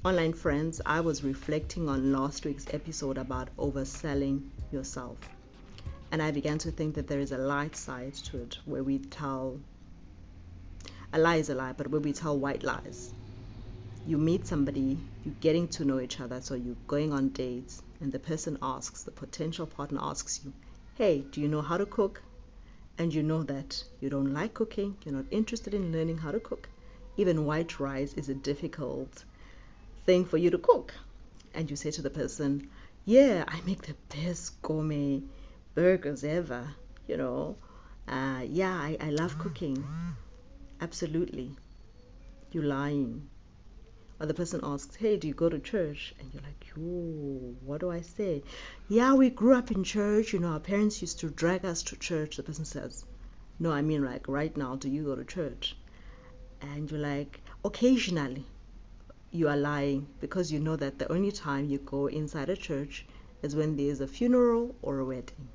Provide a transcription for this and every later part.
Online friends, I was reflecting on last week's episode about overselling yourself. And I began to think that there is a light side to it where we tell, a lie is a lie, but where we tell white lies. You meet somebody, you're getting to know each other, so you're going on dates, and the person asks, the potential partner asks you, hey, do you know how to cook? And you know that you don't like cooking, you're not interested in learning how to cook. Even white rice is a difficult thing for you to cook. And you say to the person, yeah, I make the best gourmet burgers ever, yeah, I love cooking. Absolutely. You're lying. Or the person asks, hey, do you go to church? And you're like, yo, what do I say? Yeah, we grew up in church. Our parents used to drag us to church. The person says, no, I mean, like, right now, do you go to church? And you're like, occasionally. You are lying, because you know that the only time you go inside a church is when there's a funeral or a wedding,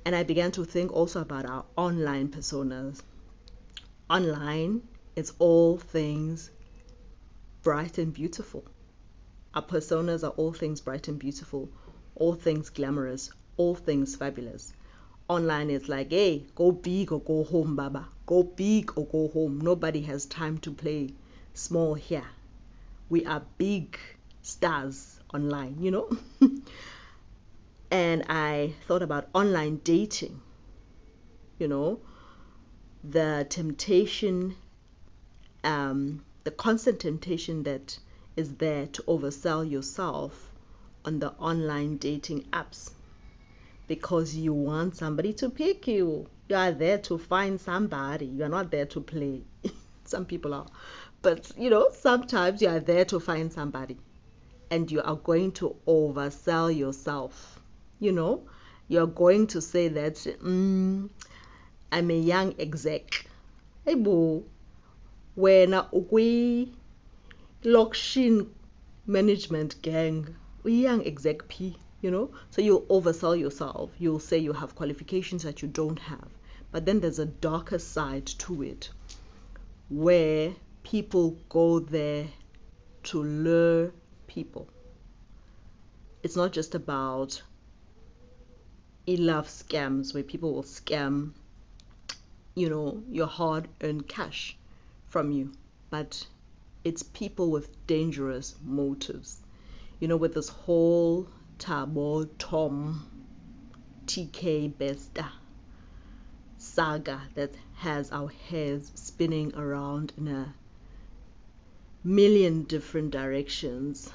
And I began to think also about our online personas. Online, it's all things bright and beautiful. Our personas are all things bright and beautiful, all things glamorous, all things fabulous. Online is like, hey, go big or go home, baba. Go big or go home. Nobody has time to play small here. We are big stars online, And I thought about online dating, the temptation, the constant temptation that is there to oversell yourself on the online dating apps, because you want somebody to pick you. You are there to find somebody. You are not there to play. Some people are. But, sometimes you are there to find somebody, and you are going to oversell yourself. You're going to say that, I'm a young exec. Hey, boo, wena ukwi Lokshin management gang, young exec P, So you'll oversell yourself. You'll say you have qualifications that you don't have. But then there's a darker side to it, where people go there to lure people. It's not just about love scams where people will scam, your hard-earned cash from you, but it's people with dangerous motives. With this whole Thabo Tom TK Bester saga that has our heads spinning around in a million different directions,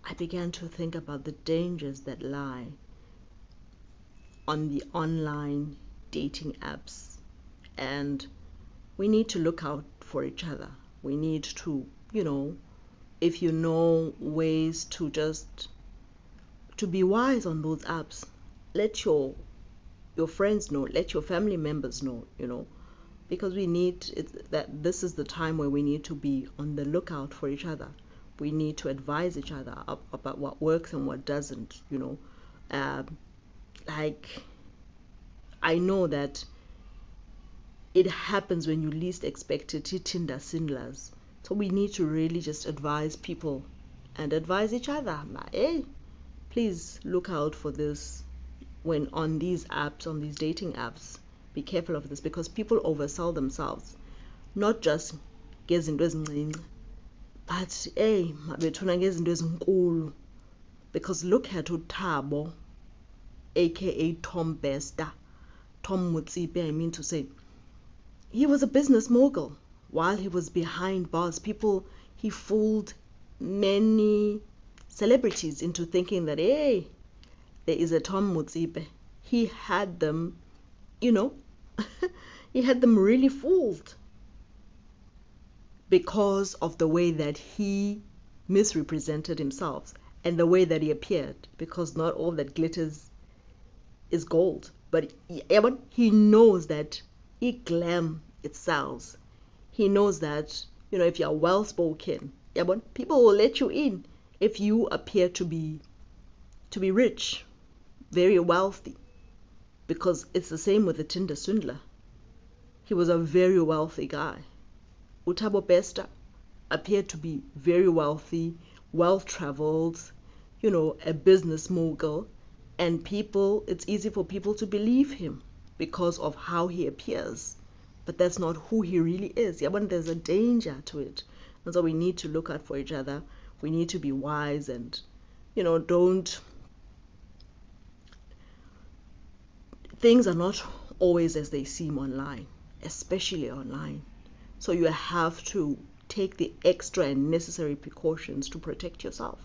I began to think about the dangers that lie on the online dating apps. And we need to look out for each other. We need to, if you know ways to just to be wise on those apps, let your friends know, let your family members know, because we need that this is the time where we need to be on the lookout for each other. We need to advise each other about what works and what doesn't, like, I know that it happens when you least expect it. Tinder swindlers. So we need to really just advise people and advise each other. Hey, please look out for this when on these apps, on these dating apps. Be careful of this, because people oversell themselves, not just ngezinto ezincinci, but hey, mabethuna ngezinto ezinkulu. Because look at uThabo, aka Tom Bester, Tom Mutsipe, I mean to say, he was a business mogul. While he was behind bars, he fooled many celebrities into thinking that, hey, there is a Tom Mutsipe. He had them, he had them really fooled because of the way that he misrepresented himself and the way that he appeared, because not all that glitters is gold. But he knows that glam, it sells. He knows that, if you're well spoken, people will let you in if you appear to be rich, very wealthy. Because it's the same with the Tinder swindler. He was a very wealthy guy. Uthabo Bester, appear to be very wealthy, well traveled, a business mogul, and it's easy for people to believe him because of how he appears. But that's not who he really is. Yeah, when there's a danger to it. And so we need to look out for each other. We need to be wise and, don't. Things are not always as they seem online, especially online. So you have to take the extra and necessary precautions to protect yourself.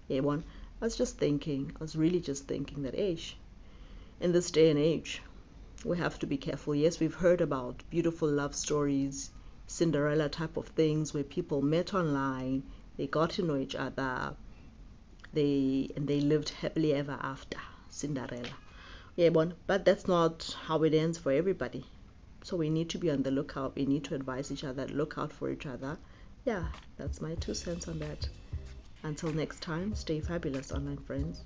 Yeah, one. I was really just thinking that in this day and age, we have to be careful. Yes, we've heard about beautiful love stories, Cinderella type of things where people met online, they got to know each other, they lived happily ever after. Cinderella. Yeah, but that's not how it ends for everybody. So we need to be on the lookout. We need to advise each other, look out for each other. Yeah, that's my 2 cents on that. Until next time, stay fabulous, online friends.